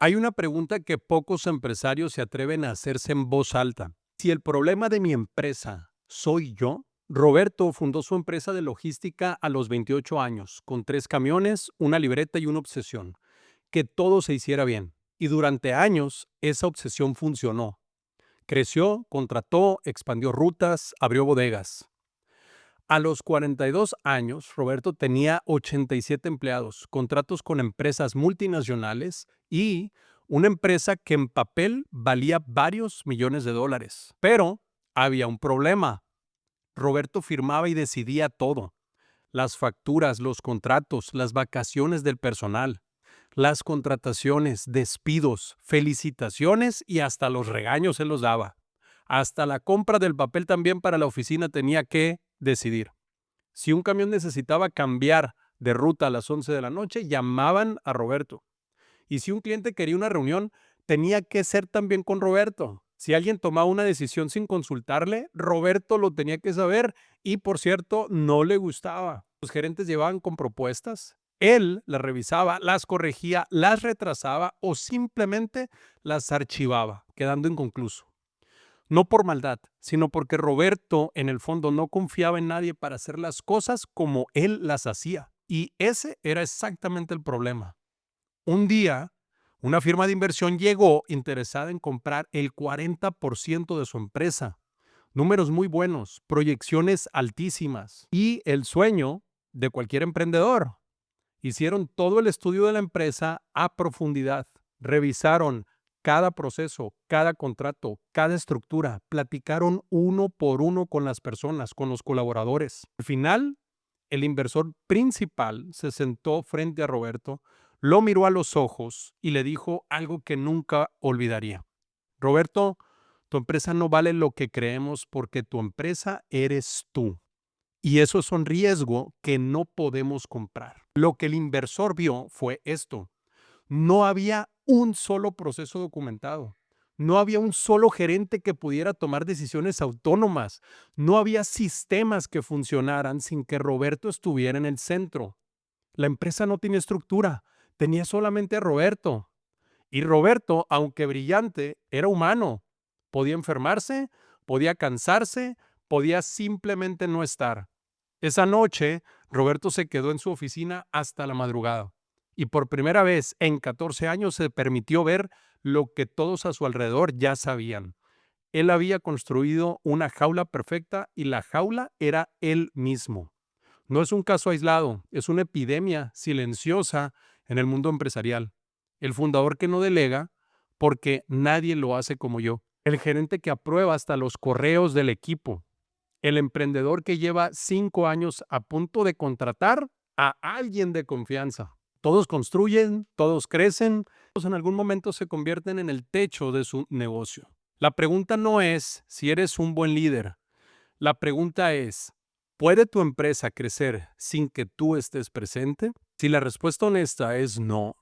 Hay una pregunta que pocos empresarios se atreven a hacerse en voz alta. Si el problema de mi empresa soy yo, Roberto fundó su empresa de logística a los 28 años, con 3 camiones, una libreta y una obsesión, que todo se hiciera bien. Y durante años esa obsesión funcionó. Creció, contrató, expandió rutas, abrió bodegas. A los 42 años, Roberto tenía 87 empleados, contratos con empresas multinacionales y una empresa que en papel valía varios millones de dólares. Pero había un problema. Roberto firmaba y decidía todo. Las facturas, los contratos, las vacaciones del personal, las contrataciones, despidos, felicitaciones y hasta los regaños se los daba. Hasta la compra del papel también para la oficina tenía que decidir. Si un camión necesitaba cambiar de ruta a las 11 de la noche, llamaban a Roberto. Y si un cliente quería una reunión, tenía que ser también con Roberto. Si alguien tomaba una decisión sin consultarle, Roberto lo tenía que saber y, por cierto, no le gustaba. Los gerentes llevaban con propuestas. Él las revisaba, las corregía, las retrasaba o simplemente las archivaba, quedando inconcluso. No por maldad, sino porque Roberto en el fondo no confiaba en nadie para hacer las cosas como él las hacía. Y ese era exactamente el problema. Un día, una firma de inversión llegó interesada en comprar el 40% de su empresa. Números muy buenos, proyecciones altísimas y el sueño de cualquier emprendedor. Hicieron todo el estudio de la empresa a profundidad. Revisaron cada proceso, cada contrato, cada estructura. Platicaron uno por uno con las personas, con los colaboradores. Al final, el inversor principal se sentó frente a Roberto, lo miró a los ojos y le dijo algo que nunca olvidaría. Roberto, tu empresa no vale lo que creemos porque tu empresa eres tú. Y eso es un riesgo que no podemos comprar. Lo que el inversor vio fue esto. No había un solo proceso documentado. No había un solo gerente que pudiera tomar decisiones autónomas. No había sistemas que funcionaran sin que Roberto estuviera en el centro. La empresa no tenía estructura. Tenía solamente a Roberto. Y Roberto, aunque brillante, era humano. Podía enfermarse, podía cansarse, podía simplemente no estar. Esa noche, Roberto se quedó en su oficina hasta la madrugada y por primera vez en 14 años se permitió ver lo que todos a su alrededor ya sabían. Él había construido una jaula perfecta y la jaula era él mismo. No es un caso aislado, es una epidemia silenciosa en el mundo empresarial. El fundador que no delega porque nadie lo hace como yo. El gerente que aprueba hasta los correos del equipo. El emprendedor que lleva 5 años a punto de contratar a alguien de confianza. Todos construyen, todos crecen, todos en algún momento se convierten en el techo de su negocio. La pregunta no es si eres un buen líder. La pregunta es, ¿puede tu empresa crecer sin que tú estés presente? Si la respuesta honesta es no,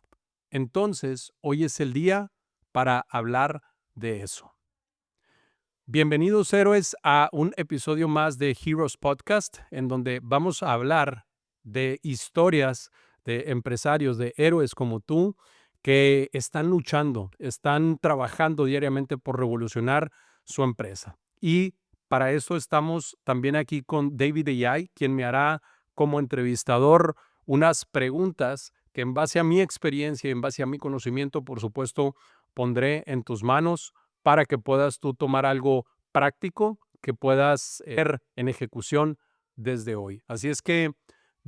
entonces hoy es el día para hablar de eso. Bienvenidos héroes a un episodio más de Heroes Podcast, en donde vamos a hablar de historias de empresarios, de héroes como tú, que están luchando, están trabajando diariamente por revolucionar su empresa. Y para eso estamos también aquí con David Eyay, quien me hará como entrevistador unas preguntas que en base a mi experiencia y en base a mi conocimiento, por supuesto, pondré en tus manos para que puedas tú tomar algo práctico que puedas ver en ejecución desde hoy. Así es que,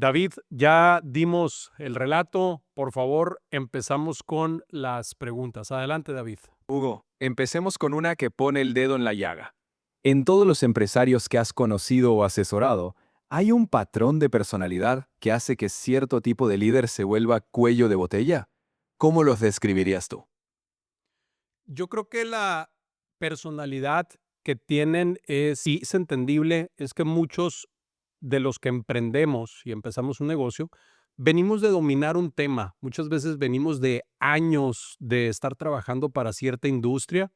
David, ya dimos el relato. Por favor, empezamos con las preguntas. Adelante, David. Hugo, empecemos con una que pone el dedo en la llaga. En todos los empresarios que has conocido o asesorado, ¿hay un patrón de personalidad que hace que cierto tipo de líder se vuelva cuello de botella? ¿Cómo los describirías tú? Yo creo que la personalidad que tienen sí es entendible, es que muchos de los que emprendemos y empezamos un negocio, venimos de dominar un tema. Muchas veces venimos de años de estar trabajando para cierta industria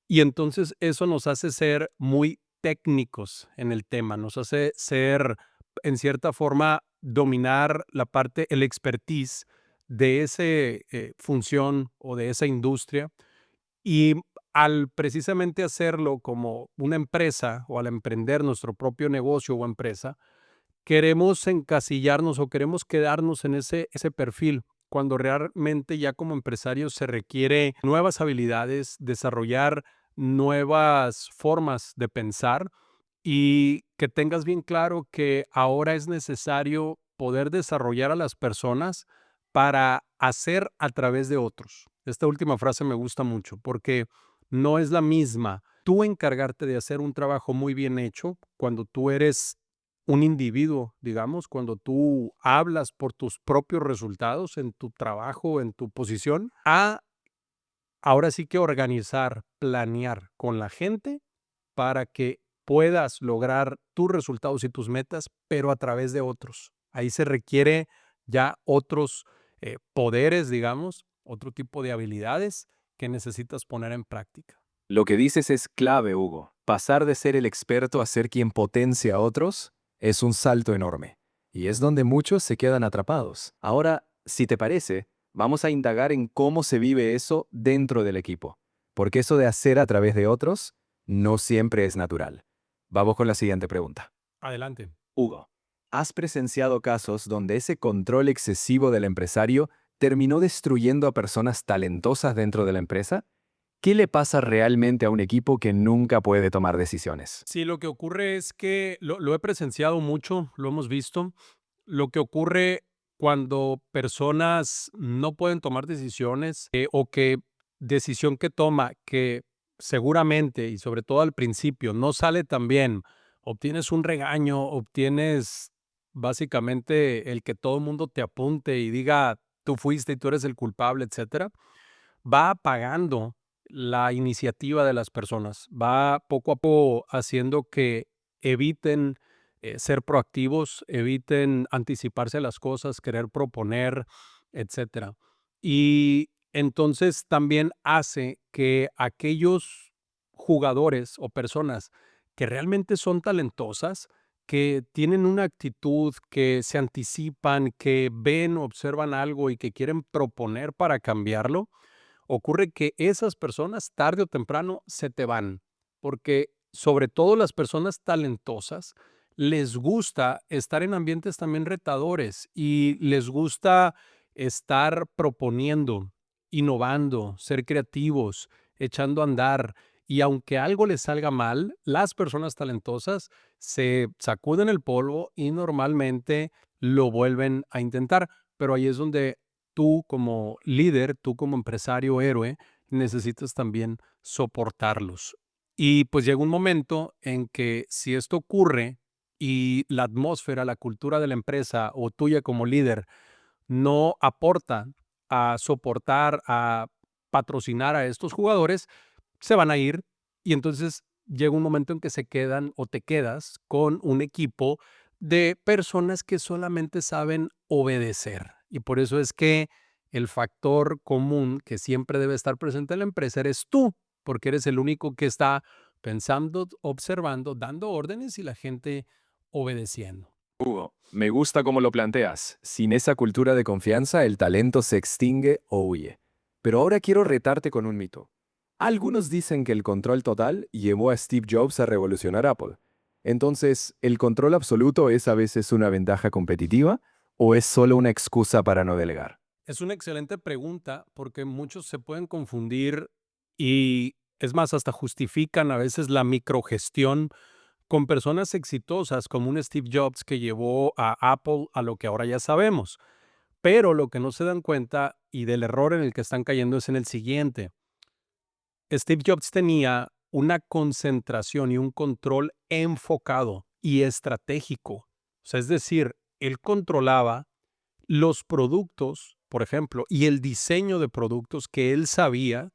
y entonces eso nos hace ser muy técnicos en el tema, nos hace ser, en cierta forma, dominar la parte, el expertise de esa función o de esa industria. Y al precisamente hacerlo como una empresa o al emprender nuestro propio negocio o empresa, queremos encasillarnos o queremos quedarnos en ese perfil, cuando realmente ya como empresarios se requiere nuevas habilidades, desarrollar nuevas formas de pensar y que tengas bien claro que ahora es necesario poder desarrollar a las personas para hacer a través de otros. Esta última frase me gusta mucho porque no es la misma tú encargarte de hacer un trabajo muy bien hecho cuando tú eres un individuo, digamos, cuando tú hablas por tus propios resultados en tu trabajo, en tu posición, a ahora sí que organizar, planear con la gente para que puedas lograr tus resultados y tus metas, pero a través de otros. Ahí se requiere ya otros poderes, digamos, otro tipo de habilidades que necesitas poner en práctica. Lo que dices es clave, Hugo. Pasar de ser el experto a ser quien potencia a otros es un salto enorme. Y es donde muchos se quedan atrapados. Ahora, si te parece, vamos a indagar en cómo se vive eso dentro del equipo. Porque eso de hacer a través de otros no siempre es natural. Vamos con la siguiente pregunta. Adelante. Hugo, ¿has presenciado casos donde ese control excesivo del empresario terminó destruyendo a personas talentosas dentro de la empresa? ¿Qué le pasa realmente a un equipo que nunca puede tomar decisiones? Sí, lo que ocurre es que lo he presenciado mucho, lo hemos visto. Lo que ocurre cuando personas no pueden tomar decisiones o que decisión que toma, que seguramente y sobre todo al principio no sale tan bien, obtienes un regaño, obtienes básicamente el que todo el mundo te apunte y diga tú fuiste y tú eres el culpable, etcétera, va apagando la iniciativa de las personas, va poco a poco haciendo que eviten ser proactivos, eviten anticiparse a las cosas, querer proponer, etcétera. Y entonces también hace que aquellos jugadores o personas que realmente son talentosas, que tienen una actitud, que se anticipan, que ven o observan algo y que quieren proponer para cambiarlo, ocurre que esas personas tarde o temprano se te van, porque sobre todo las personas talentosas les gusta estar en ambientes también retadores y les gusta estar proponiendo, innovando, ser creativos, echando a andar. Y aunque algo les salga mal, las personas talentosas se sacuden el polvo y normalmente lo vuelven a intentar. Pero ahí es donde tú como líder, tú como empresario héroe, necesitas también soportarlos. Y pues llega un momento en que si esto ocurre y la atmósfera, la cultura de la empresa o tuya como líder no aporta a soportar, a patrocinar a estos jugadores, se van a ir y entonces llega un momento en que se quedan o te quedas con un equipo de personas que solamente saben obedecer. Y por eso es que el factor común que siempre debe estar presente en la empresa eres tú, porque eres el único que está pensando, observando, dando órdenes y la gente obedeciendo. Hugo, me gusta cómo lo planteas. Sin esa cultura de confianza, el talento se extingue o huye. Pero ahora quiero retarte con un mito. Algunos dicen que el control total llevó a Steve Jobs a revolucionar Apple. Entonces, ¿el control absoluto es a veces una ventaja competitiva o es solo una excusa para no delegar? Es una excelente pregunta porque muchos se pueden confundir y es más, hasta justifican a veces la microgestión con personas exitosas como un Steve Jobs que llevó a Apple a lo que ahora ya sabemos. Pero lo que no se dan cuenta y del error en el que están cayendo es en el siguiente. Steve Jobs tenía una concentración y un control enfocado y estratégico. O sea, es decir, él controlaba los productos, por ejemplo, y el diseño de productos que él sabía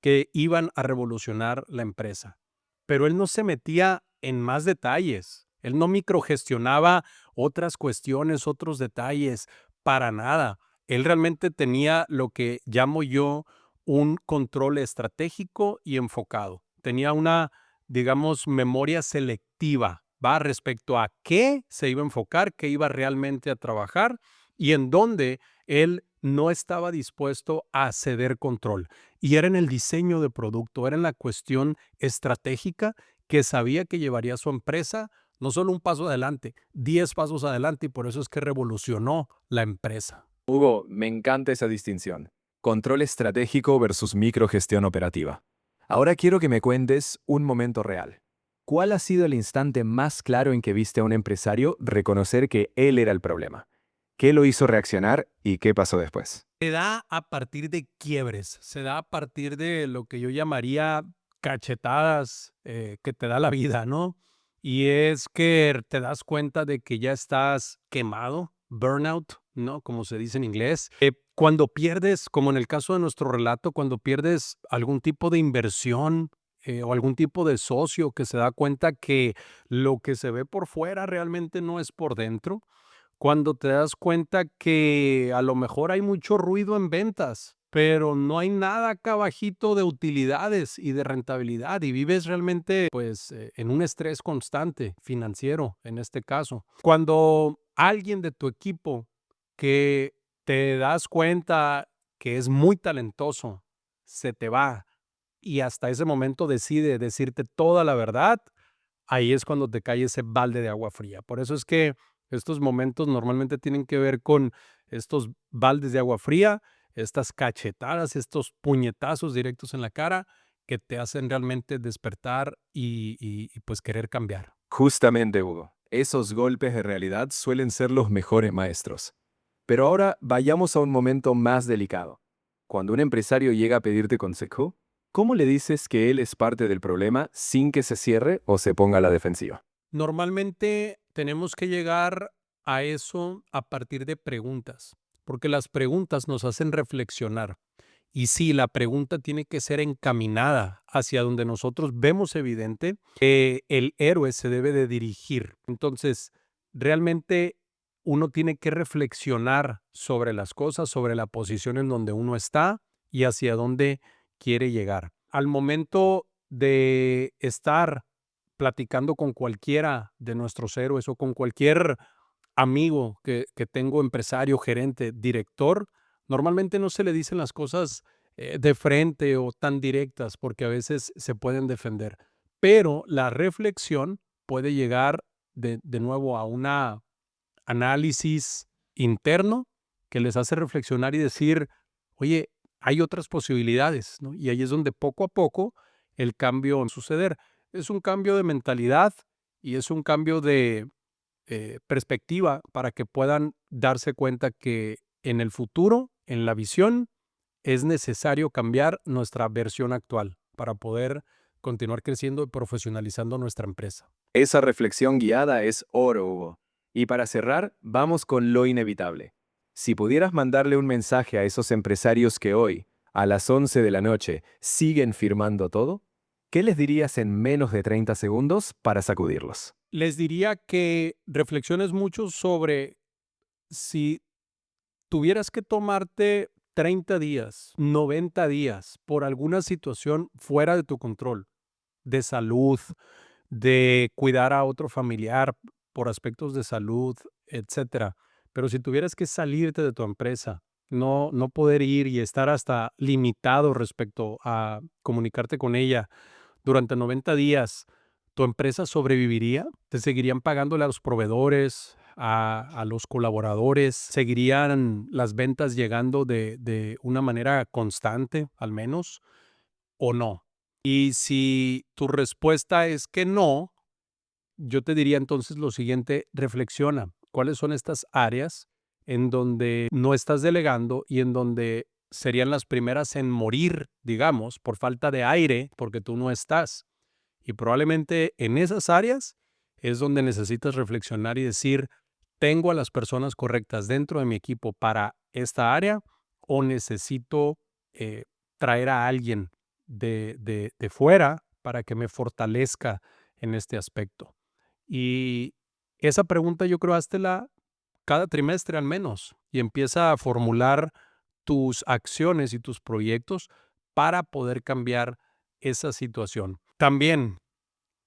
que iban a revolucionar la empresa. Pero él no se metía en más detalles. Él no microgestionaba otras cuestiones, otros detalles, para nada. Él realmente tenía lo que llamo yo un control estratégico y enfocado. Tenía una, digamos, memoria selectiva, va respecto a qué se iba a enfocar, qué iba realmente a trabajar y en dónde él no estaba dispuesto a ceder control. Y era en el diseño de producto, era en la cuestión estratégica que sabía que llevaría a su empresa no solo un paso adelante, 10 pasos adelante, y por eso es que revolucionó la empresa. Hugo, me encanta esa distinción. Control estratégico versus microgestión operativa. Ahora quiero que me cuentes un momento real. ¿Cuál ha sido el instante más claro en que viste a un empresario reconocer que él era el problema? ¿Qué lo hizo reaccionar y qué pasó después? Se da a partir de quiebres, se da a partir de lo que yo llamaría cachetadas que te da la vida, ¿no? Y es que te das cuenta de que ya estás quemado, burnout, ¿no? Como se dice en inglés. Cuando pierdes, como en el caso de nuestro relato, cuando pierdes algún tipo de inversión o algún tipo de socio que se da cuenta que lo que se ve por fuera realmente no es por dentro, cuando te das cuenta que a lo mejor hay mucho ruido en ventas, pero no hay nada acá abajito de utilidades y de rentabilidad, y vives realmente, pues, en un estrés constante financiero, en este caso. Cuando alguien de tu equipo que te das cuenta que es muy talentoso, se te va y hasta ese momento decide decirte toda la verdad, ahí es cuando te cae ese balde de agua fría. Por eso es que estos momentos normalmente tienen que ver con estos baldes de agua fría, estas cachetadas, estos puñetazos directos en la cara que te hacen realmente despertar y pues querer cambiar. Justamente, Hugo. Esos golpes de realidad suelen ser los mejores maestros. Pero ahora vayamos a un momento más delicado. Cuando un empresario llega a pedirte consejo, ¿cómo le dices que él es parte del problema sin que se cierre o se ponga a la defensiva? Normalmente tenemos que llegar a eso a partir de preguntas, porque las preguntas nos hacen reflexionar. Y sí, la pregunta tiene que ser encaminada hacia donde nosotros vemos evidente que el héroe se debe de dirigir. Entonces, realmente uno tiene que reflexionar sobre las cosas, sobre la posición en donde uno está y hacia dónde quiere llegar. Al momento de estar platicando con cualquiera de nuestros héroes o con cualquier amigo que tengo, empresario, gerente, director, normalmente no se le dicen las cosas de frente o tan directas porque a veces se pueden defender. Pero la reflexión puede llegar de nuevo a un análisis interno que les hace reflexionar y decir, oye, hay otras posibilidades, ¿no? Y ahí es donde poco a poco el cambio va a suceder. Es un cambio de mentalidad y es un cambio de perspectiva para que puedan darse cuenta que en el futuro, en la visión, es necesario cambiar nuestra versión actual para poder continuar creciendo y profesionalizando nuestra empresa. Esa reflexión guiada es oro, Hugo. Y para cerrar, vamos con lo inevitable. Si pudieras mandarle un mensaje a esos empresarios que hoy, a las 11 de la noche, siguen firmando todo, ¿qué les dirías en menos de 30 segundos para sacudirlos? Les diría que reflexiones mucho sobre si tuvieras que tomarte 30 días, 90 días por alguna situación fuera de tu control, de salud, de cuidar a otro familiar por aspectos de salud, etcétera. Pero si tuvieras que salirte de tu empresa, no poder ir y estar hasta limitado respecto a comunicarte con ella durante 90 días, ¿tu empresa sobreviviría? ¿Te seguirían pagándole a los proveedores, a los colaboradores? ¿Seguirían las ventas llegando de una manera constante, al menos, o no? Y si tu respuesta es que no, yo te diría entonces lo siguiente, reflexiona, ¿cuáles son estas áreas en donde no estás delegando y en donde serían las primeras en morir, digamos, por falta de aire, porque tú no estás? Y probablemente en esas áreas es donde necesitas reflexionar y decir, ¿tengo a las personas correctas dentro de mi equipo para esta área o necesito eh, traer a alguien de fuera para que me fortalezca en este aspecto? Y esa pregunta yo creo háztela cada trimestre al menos y empieza a formular tus acciones y tus proyectos para poder cambiar esa situación. También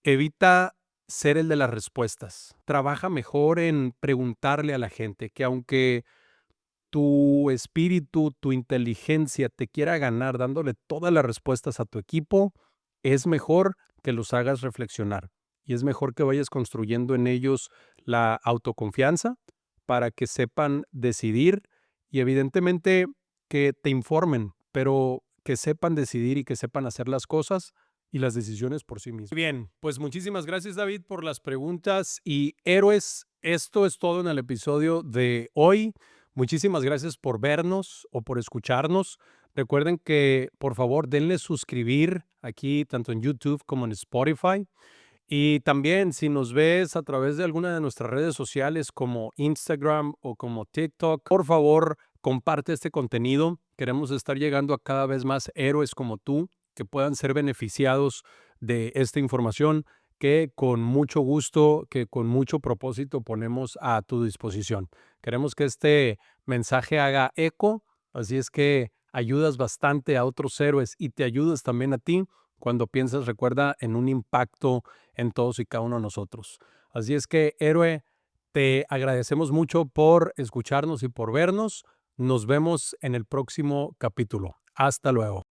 evita ser el de las respuestas. Trabaja mejor en preguntarle a la gente que aunque tu espíritu, tu inteligencia te quiera ganar dándole todas las respuestas a tu equipo, es mejor que los hagas reflexionar y es mejor que vayas construyendo en ellos la autoconfianza para que sepan decidir y evidentemente que te informen, pero que sepan decidir y que sepan hacer las cosas y las decisiones por sí mismos. Bien, pues muchísimas gracias David por las preguntas y héroes, esto es todo en el episodio de hoy. Muchísimas gracias por vernos o por escucharnos. Recuerden que por favor denle suscribir aquí tanto en YouTube como en Spotify. Y también si nos ves a través de alguna de nuestras redes sociales como Instagram o como TikTok, por favor comparte este contenido. Queremos estar llegando a cada vez más héroes como tú que puedan ser beneficiados de esta información que con mucho gusto, que con mucho propósito ponemos a tu disposición. Queremos que este mensaje haga eco, así es que ayudas bastante a otros héroes y te ayudas también a ti cuando piensas, recuerda, en un impacto en todos y cada uno de nosotros. Así es que, héroe, te agradecemos mucho por escucharnos y por vernos. Nos vemos en el próximo capítulo. Hasta luego.